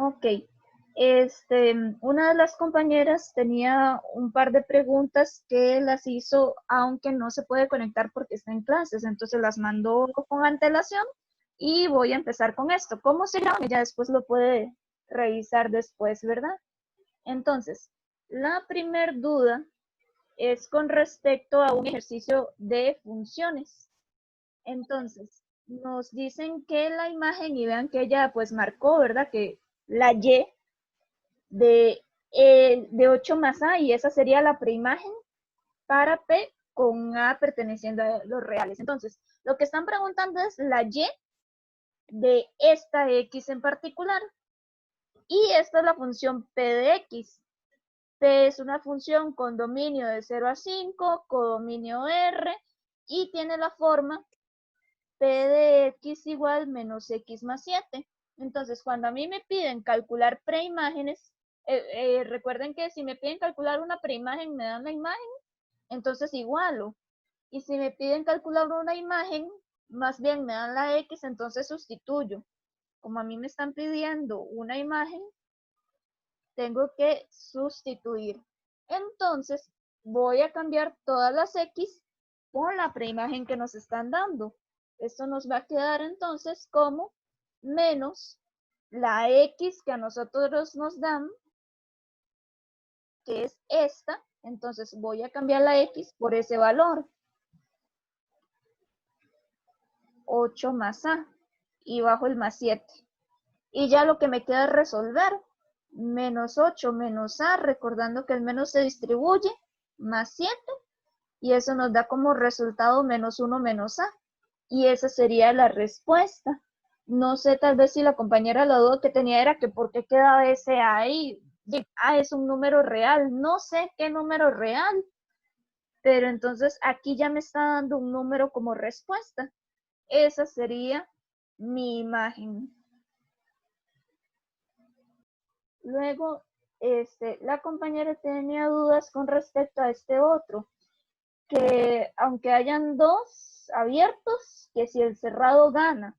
Ok. Una de las compañeras tenía un par de preguntas que las hizo, aunque no se puede conectar porque está en clases, entonces las mandó con antelación y voy a empezar con esto. ¿Cómo se llama? Ella después lo puede revisar después, ¿verdad? Entonces, la primer duda es con respecto a un ejercicio de funciones. Entonces, nos dicen que la imagen, y vean que ella pues marcó, ¿verdad? Que la Y de 8 más A, y esa sería la preimagen para P con A perteneciendo a los reales. Entonces, lo que están preguntando es la Y de esta X en particular. Y esta es la función P de X. P es una función con dominio de 0 a 5, codominio R, y tiene la forma P de X igual menos X más 7. Entonces, cuando a mí me piden calcular preimágenes, recuerden que si me piden calcular una preimagen, me dan la imagen, entonces igualo. Y si me piden calcular una imagen, más bien me dan la X, entonces sustituyo. Como a mí me están pidiendo una imagen, tengo que sustituir. Entonces, voy a cambiar todas las X por la preimagen que nos están dando. Esto nos va a quedar entonces como menos la X que a nosotros nos dan, que es esta. Entonces voy a cambiar la X por ese valor. 8 más A. Y bajo el más 7. Y ya lo que me queda es resolver. Menos 8 menos A, recordando que el menos se distribuye, más 7. Y eso nos da como resultado menos 1 menos A. Y esa sería la respuesta. No sé, tal vez si la compañera la duda que tenía era que por qué quedaba ese A ahí. A es un número real. No sé qué número real. Pero entonces aquí ya me está dando un número como respuesta. Esa sería mi imagen. Luego, la compañera tenía dudas con respecto a este otro, que aunque hayan dos abiertos, que si el cerrado gana.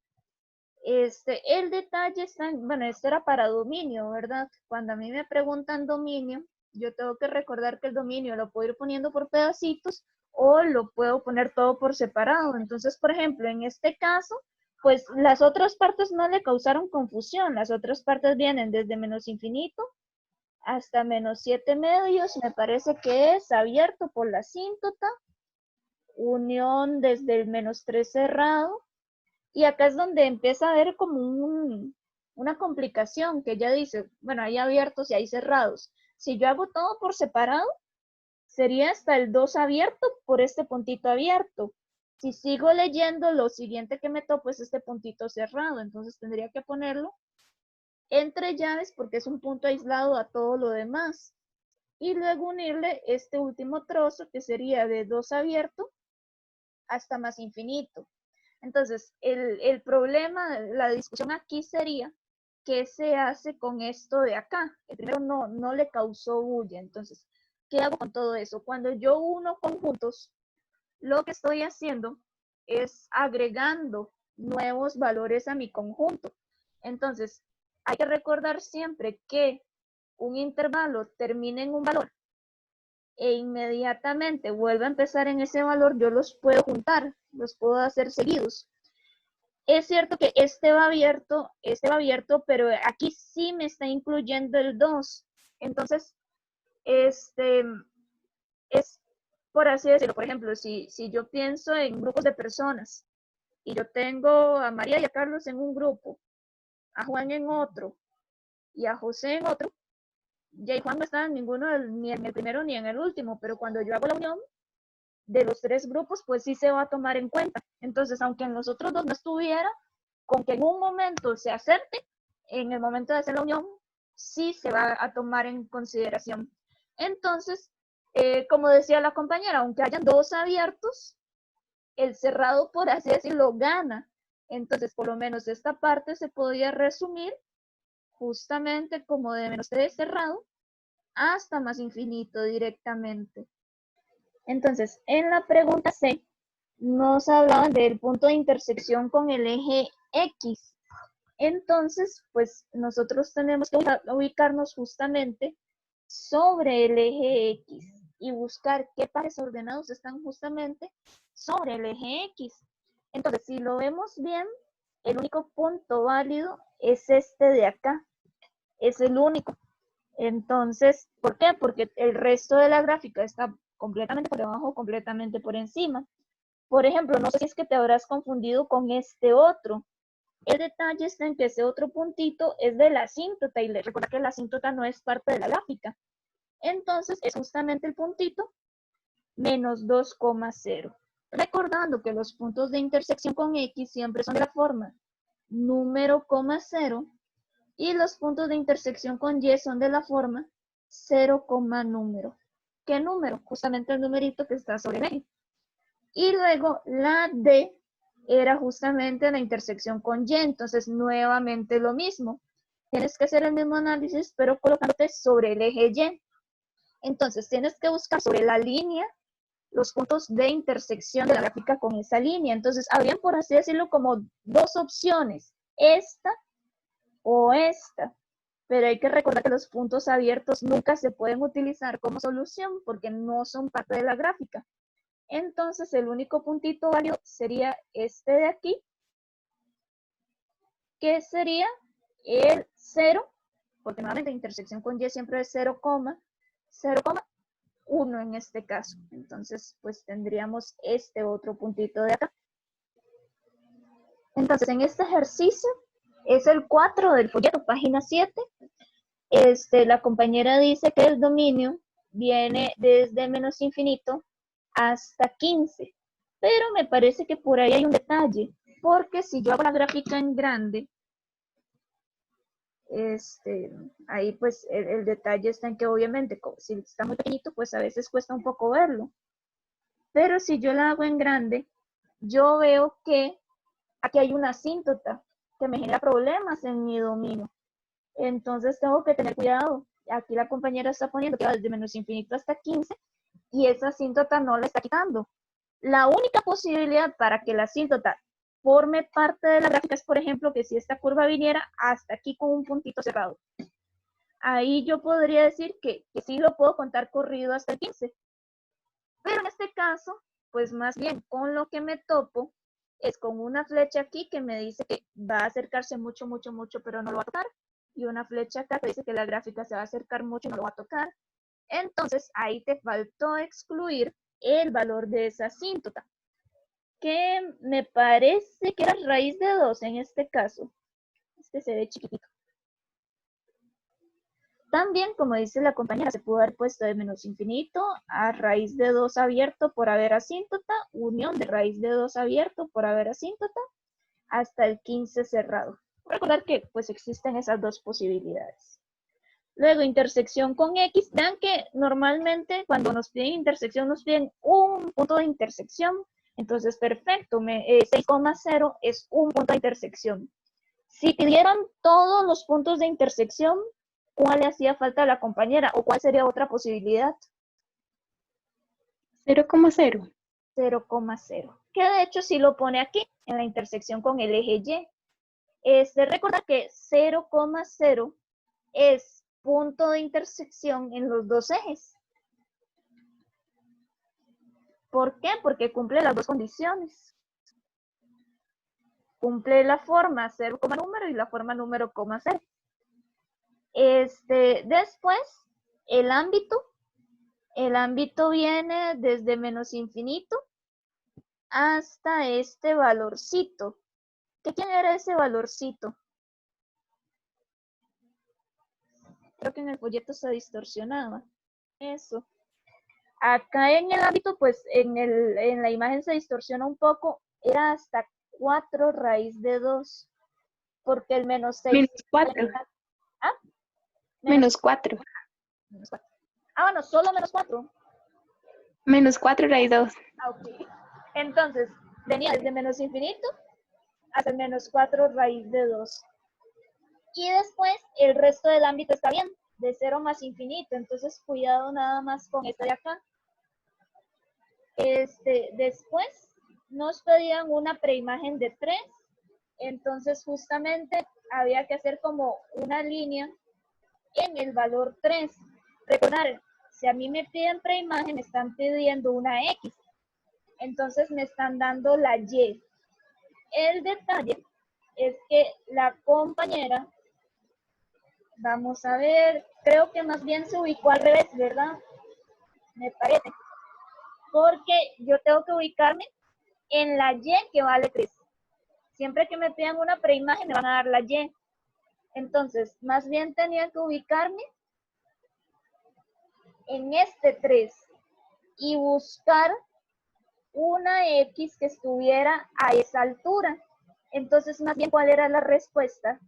El detalle está en, bueno, esto era para dominio, ¿verdad? Cuando a mí me preguntan dominio, yo tengo que recordar que el dominio lo puedo ir poniendo por pedacitos o lo puedo poner todo por separado. Entonces, por ejemplo, en este caso, pues las otras partes no le causaron confusión. Las otras partes vienen desde menos infinito hasta menos 7 medios, me parece que es abierto por la asíntota, unión desde el menos 3 cerrado, y acá es donde empieza a haber como una complicación que ya dice, bueno, hay abiertos y hay cerrados. Si yo hago todo por separado, sería hasta el 2 abierto por este puntito abierto. Si sigo leyendo, lo siguiente que me topo es este puntito cerrado, entonces tendría que ponerlo entre llaves porque es un punto aislado a todo lo demás. Y luego unirle este último trozo que sería de 2 abierto hasta más infinito. Entonces, el problema, la discusión aquí sería qué se hace con esto de acá. El primero no le causó bulla. Entonces, ¿qué hago con todo eso? Cuando yo uno conjuntos, lo que estoy haciendo es agregando nuevos valores a mi conjunto. Entonces, hay que recordar siempre que un intervalo termina en un valor e inmediatamente vuelve a empezar en ese valor, yo los puedo juntar, los puedo hacer seguidos. Es cierto que este va abierto, pero aquí sí me está incluyendo el 2. Entonces, este es, por así decirlo, por ejemplo, si yo pienso en grupos de personas y yo tengo a María y a Carlos en un grupo, a Juan en otro y a José en otro, ya y Juan no está en ninguno, ni en el primero ni en el último, pero cuando yo hago la unión de los tres grupos, pues sí se va a tomar en cuenta. Entonces, aunque en los otros dos no estuviera, con que en un momento se acerte, en el momento de hacer la unión, sí se va a tomar en consideración. Entonces, como decía la compañera, aunque hayan dos abiertos, el cerrado, por así decirlo, gana. Entonces, por lo menos esta parte se podía resumir justamente como de menos 3 cerrado hasta más infinito directamente. Entonces, en la pregunta C, nos hablaban del punto de intersección con el eje X. Entonces, pues nosotros tenemos que ubicarnos justamente sobre el eje X y buscar qué pares ordenados están justamente sobre el eje X. Entonces, si lo vemos bien, el único punto válido es este de acá. Es el único. Entonces, ¿por qué? Porque el resto de la gráfica está completamente por debajo, completamente por encima. Por ejemplo, no sé si es que te habrás confundido con este otro. El detalle está en que ese otro puntito es de la asíntota y recuerda que la asíntota no es parte de la gráfica. Entonces, es justamente el puntito menos 2,0. Recordando que los puntos de intersección con X siempre son de la forma número, 0, y los puntos de intersección con Y son de la forma 0, número. ¿Qué número? Justamente el numerito que está sobre el eje. Y luego la D era justamente la intersección con Y, entonces nuevamente lo mismo. Tienes que hacer el mismo análisis, pero colocándote sobre el eje Y. Entonces tienes que buscar sobre la línea los puntos de intersección de la gráfica con esa línea. Entonces habrían, por así decirlo, como dos opciones, esta o esta. Pero hay que recordar que los puntos abiertos nunca se pueden utilizar como solución porque no son parte de la gráfica. Entonces el único puntito válido sería este de aquí, que sería el 0, porque nuevamente intersección con Y siempre es 0,1 en este caso. Entonces, pues tendríamos este otro puntito de acá. Entonces, en este ejercicio, es el 4 del folleto, página 7. La compañera dice que el dominio viene desde menos infinito hasta 15. Pero me parece que por ahí hay un detalle, porque si yo hago la gráfica en grande, ahí pues el detalle está en que obviamente si está muy pequeñito, pues a veces cuesta un poco verlo. Pero si yo la hago en grande, yo veo que aquí hay una asíntota que me genera problemas en mi dominio. Entonces tengo que tener cuidado. Aquí la compañera está poniendo que va desde menos infinito hasta 15 y esa asíntota no la está quitando. La única posibilidad para que la asíntota forme parte de la gráfica es, por ejemplo, que si esta curva viniera hasta aquí con un puntito cerrado. Ahí yo podría decir que sí lo puedo contar corrido hasta el 15. Pero en este caso, pues más bien con lo que me topo es con una flecha aquí que me dice que va a acercarse mucho, mucho, mucho, pero no lo va a tocar. Y una flecha acá que dice que la gráfica se va a acercar mucho y no lo va a tocar. Entonces, ahí te faltó excluir el valor de esa asíntota, que me parece que era raíz de 2 en este caso. Este se ve chiquitito. También, como dice la compañera, se pudo haber puesto de menos infinito a raíz de 2 abierto por haber asíntota, unión de raíz de 2 abierto por haber asíntota, hasta el 15 cerrado. Recordar que pues existen esas dos posibilidades. Luego, intersección con X. Vean que normalmente cuando nos piden intersección nos piden un punto de intersección. Entonces, perfecto, 6,0 es un punto de intersección. Si pidieran todos los puntos de intersección, ¿cuál le hacía falta a la compañera? ¿O cuál sería otra posibilidad? 0,0. 0,0. Que de hecho sí lo pone aquí, en la intersección con el eje Y. Recordar que 0,0 es punto de intersección en los dos ejes. ¿Por qué? Porque cumple las dos condiciones. Cumple la forma 0, número y la forma número, 0. Después, el ámbito viene desde menos infinito hasta este valorcito. ¿Quién era ese valorcito? Creo que en el folleto se distorsionaba. Eso. Acá en el ámbito, pues en la imagen se distorsiona un poco. Era hasta 4 raíz de 2. Porque el menos 6. Menos 4. ¿Ah? Menos 4. Menos 4. Ah, bueno, solo menos 4. Menos 4 raíz 2. Ah, ok. Entonces, venía desde menos infinito hasta el menos 4 raíz de 2. Y después el resto del ámbito está bien, de 0 más infinito. Entonces, cuidado nada más con este de acá. Después nos pedían una preimagen de 3. Entonces justamente había que hacer como una línea en el valor 3. Recordar, si a mí me piden preimagen, me están pidiendo una X. Entonces me están dando la Y. El detalle es que la compañera, vamos a ver, creo que más bien se ubicó al revés, ¿verdad? Me parece. Porque yo tengo que ubicarme en la Y que vale 3. Siempre que me pidan una preimagen me van a dar la Y. Entonces, más bien tenía que ubicarme en este 3 y buscar una X que estuviera a esa altura. Entonces, más bien, ¿cuál era la respuesta?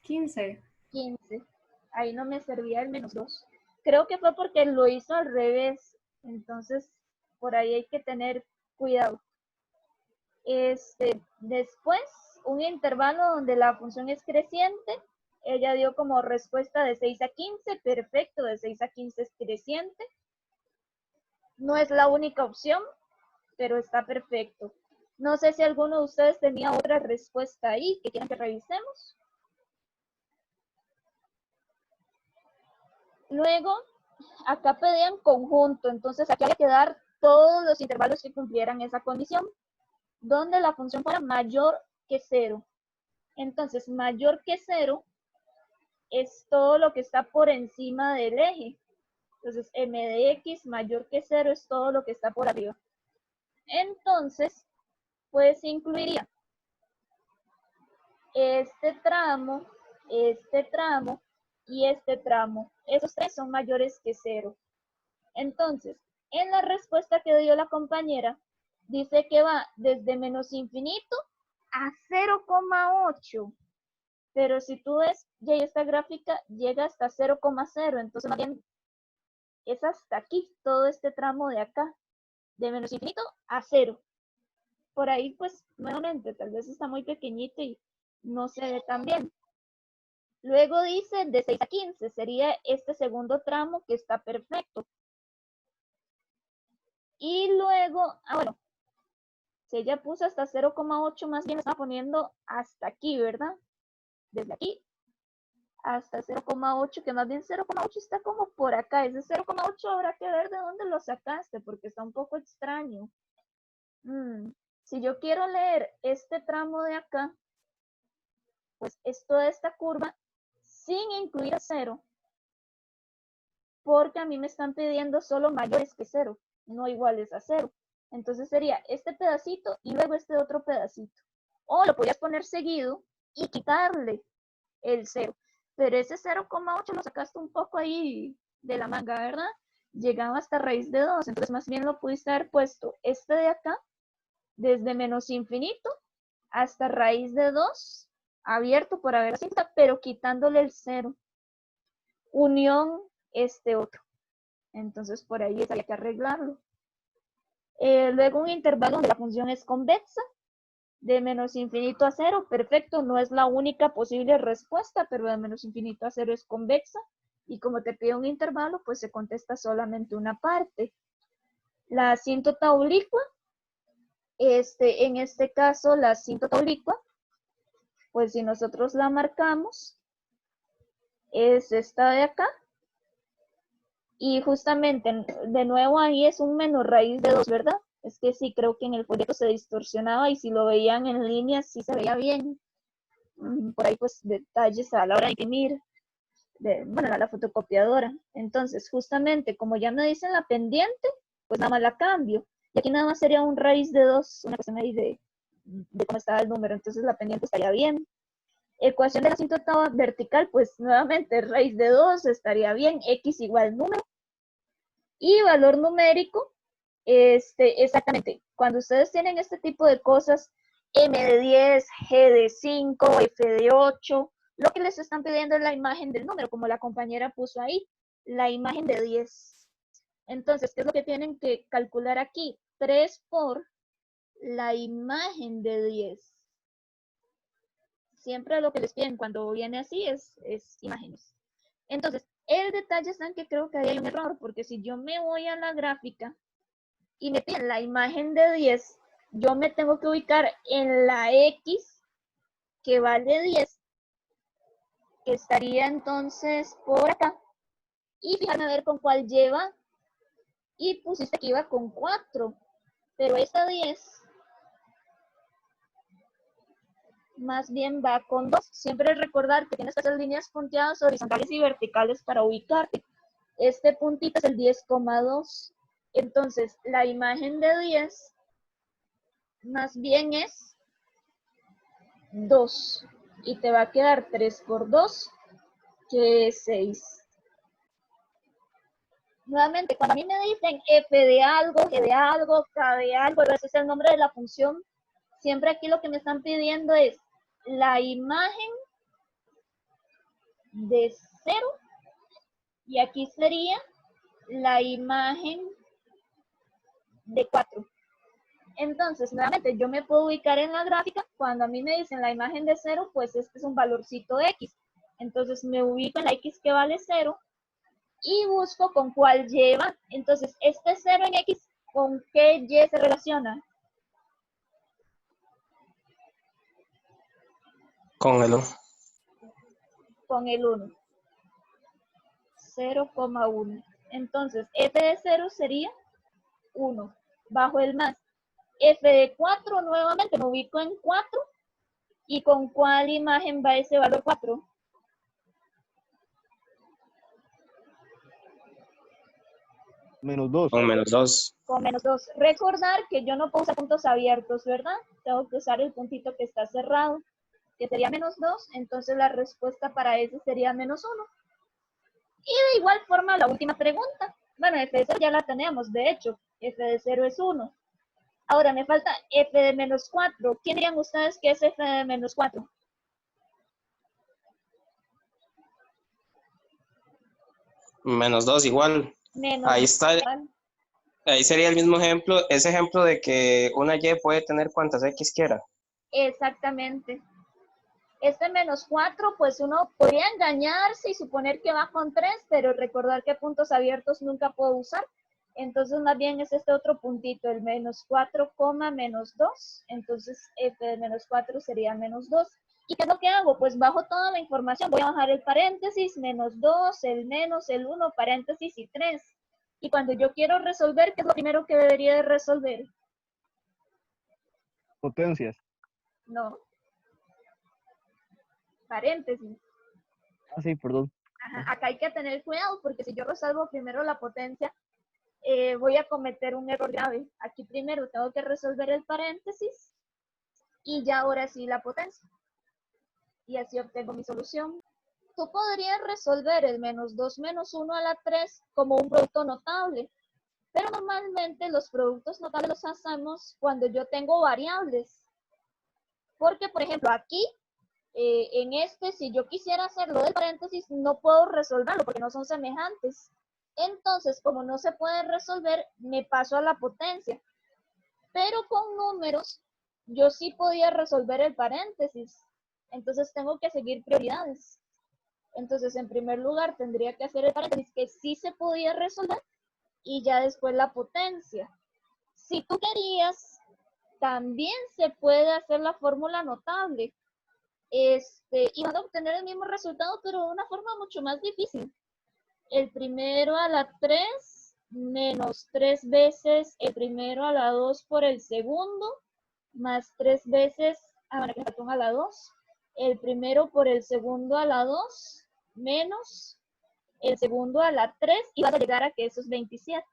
¿15? 15. Ahí no me servía el -2. Creo que fue porque lo hizo al revés. Entonces, por ahí hay que tener cuidado. Después, un intervalo donde la función es creciente. Ella dio como respuesta de 6 a 15. Perfecto, de 6 a 15 es creciente. No es la única opción, pero está perfecto. No sé si alguno de ustedes tenía otra respuesta ahí que quieran que revisemos. Luego, acá pedían conjunto, entonces aquí hay que dar todos los intervalos que cumplieran esa condición, donde la función fuera mayor que 0. Entonces, mayor que 0 es todo lo que está por encima del eje. Entonces, m de x mayor que 0 es todo lo que está por arriba. Entonces, pues incluiría este tramo y este tramo. Esos tres son mayores que 0. Entonces, en la respuesta que dio la compañera, dice que va desde menos infinito a 0,8. Pero si tú ves, ya esta gráfica llega hasta 0,0. Entonces, más bien, es hasta aquí, todo este tramo de acá, de menos infinito a 0. Por ahí, pues, nuevamente, tal vez está muy pequeñito y no se ve tan bien. Luego dice de 6 a 15, sería este segundo tramo que está perfecto. Y luego, bueno, si ella puso hasta 0,8, más bien está poniendo hasta aquí, ¿verdad? Desde aquí hasta 0,8, que más bien 0,8 está como por acá. Ese 0,8 habrá que ver de dónde lo sacaste, porque está un poco extraño. Si yo quiero leer este tramo de acá, pues es toda esta curva sin incluir a 0, porque a mí me están pidiendo solo mayores que 0, no iguales a 0. Entonces sería este pedacito y luego este otro pedacito. O lo podías poner seguido y quitarle el 0. Pero ese 0,8 lo sacaste un poco ahí de la manga, ¿verdad? Llegaba hasta raíz de 2. Entonces más bien lo pudiste haber puesto este de acá, desde menos infinito hasta raíz de 2, abierto por haber cinta, pero quitándole el 0. Unión este otro. Entonces por ahí había que arreglarlo. Luego un intervalo donde la función es convexa, de menos infinito a 0, perfecto, no es la única posible respuesta, pero de menos infinito a 0 es convexa, y como te pide un intervalo, pues se contesta solamente una parte. La asíntota oblicua, en este caso la asíntota oblicua, pues si nosotros la marcamos, es esta de acá, y justamente, de nuevo ahí es un menos raíz de 2, ¿verdad? Es que sí, creo que en el folleto se distorsionaba y si lo veían en línea sí se veía bien. Por ahí pues detalles a la hora de imprimir, bueno, la fotocopiadora. Entonces, justamente como ya me dicen la pendiente, pues nada más la cambio. Y aquí nada más sería un raíz de 2, una cuestión ahí de cómo estaba el número. Entonces la pendiente estaría bien. Ecuación de la asíntota vertical, pues nuevamente raíz de 2 estaría bien, x igual número. Y valor numérico, exactamente, cuando ustedes tienen este tipo de cosas, M de 10, G de 5, F de 8, lo que les están pidiendo es la imagen del número, como la compañera puso ahí, la imagen de 10. Entonces, ¿qué es lo que tienen que calcular aquí? 3 por la imagen de 10. Siempre lo que les piden cuando viene así es imágenes. Entonces, El detalle está en que creo que ahí hay un error, porque si yo me voy a la gráfica y me piden la imagen de 10, yo me tengo que ubicar en la X que vale 10, que estaría entonces por acá, y fijarme a ver con cuál lleva, y pusiste que iba con 4, pero esta 10 más bien va con 2. Siempre recordar que tienes que hacer líneas punteadas horizontales y verticales para ubicarte. Este puntito es el 10,2. Entonces, la imagen de 10 más bien es 2. Y te va a quedar 3 por 2, que es 6. Nuevamente, cuando a mí me dicen f de algo, g de algo, k de algo, ese es el nombre de la función, siempre aquí lo que me están pidiendo es la imagen de 0 y aquí sería la imagen de 4. Entonces, nuevamente, yo me puedo ubicar en la gráfica. Cuando a mí me dicen la imagen de 0, pues este es un valorcito X. Entonces, me ubico en la X que vale 0 y busco con cuál lleva. Entonces, este 0 en X, ¿con qué Y se relaciona? Con el 1. Con el 1. 0,1. Entonces, f de 0 sería 1. Bajo el más. F de 4, nuevamente me ubico en 4. ¿Y con cuál imagen va ese valor 4? Menos 2. Con menos 2. Con menos 2. Recordar que yo no puedo usar puntos abiertos, ¿verdad? Tengo que usar el puntito que está cerrado, que sería menos 2. Entonces la respuesta para ese sería menos 1. Y de igual forma la última pregunta. Bueno, f de 0 ya la tenemos, de hecho. F de 0 es 1. Ahora me falta f de menos 4. ¿Quién dirían ustedes que es f de menos 4? Menos 2 igual. Menos Ahí está. igual. Ahí sería el mismo ejemplo, ese ejemplo de que una Y puede tener cuantas X quiera. Exactamente. Este menos 4, pues uno podría engañarse y suponer que va con 3, pero recordar que puntos abiertos nunca puedo usar. Entonces, más bien es este otro puntito, el menos 4, menos 2. Entonces, f de menos 4 sería menos 2. ¿Y qué es lo que hago? Pues bajo toda la información. Voy a bajar el paréntesis, menos 2, el menos, el 1, paréntesis y 3. Y cuando yo quiero resolver, ¿qué es lo primero que debería de resolver? Potencias. No. Paréntesis. Ah, sí, perdón. Ajá, acá hay que tener cuidado porque si yo resuelvo primero la potencia, voy a cometer un error grave. Aquí primero tengo que resolver el paréntesis y ya ahora sí la potencia. Y así obtengo mi solución. Tú podrías resolver el menos 2 menos 1 a la 3 como un producto notable, pero normalmente los productos notables los hacemos cuando yo tengo variables. Porque, por ejemplo, aquí en este, si yo quisiera hacerlo del paréntesis, no puedo resolverlo porque no son semejantes. Entonces, como no se puede resolver, me paso a la potencia. Pero con números, yo sí podía resolver el paréntesis. Entonces, tengo que seguir prioridades. Entonces, en primer lugar, tendría que hacer el paréntesis que sí se podía resolver y ya después la potencia. Si tú querías, también se puede hacer la fórmula notable. Y van a obtener el mismo resultado, pero de una forma mucho más difícil. El primero a la 3 menos 3 veces el primero a la 2 por el segundo, más 3 veces, bueno, que me faltó a la 2, el primero por el segundo a la 2, menos el segundo a la 3, y vas a llegar a que eso es 27.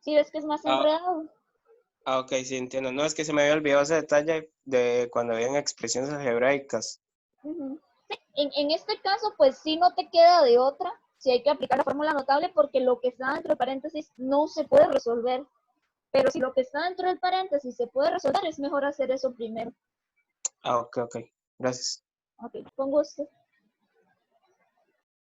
¿Sí ves que es más enredado? Ok, sí, entiendo. No, es que se me había olvidado ese detalle de cuando habían expresiones algebraicas. Uh-huh. Sí, en este caso, pues sí no te queda de otra, si hay que aplicar la fórmula notable, porque lo que está dentro del paréntesis no se puede resolver. Pero si lo que está dentro del paréntesis se puede resolver, es mejor hacer eso primero. Ok. Gracias. Ok, con gusto.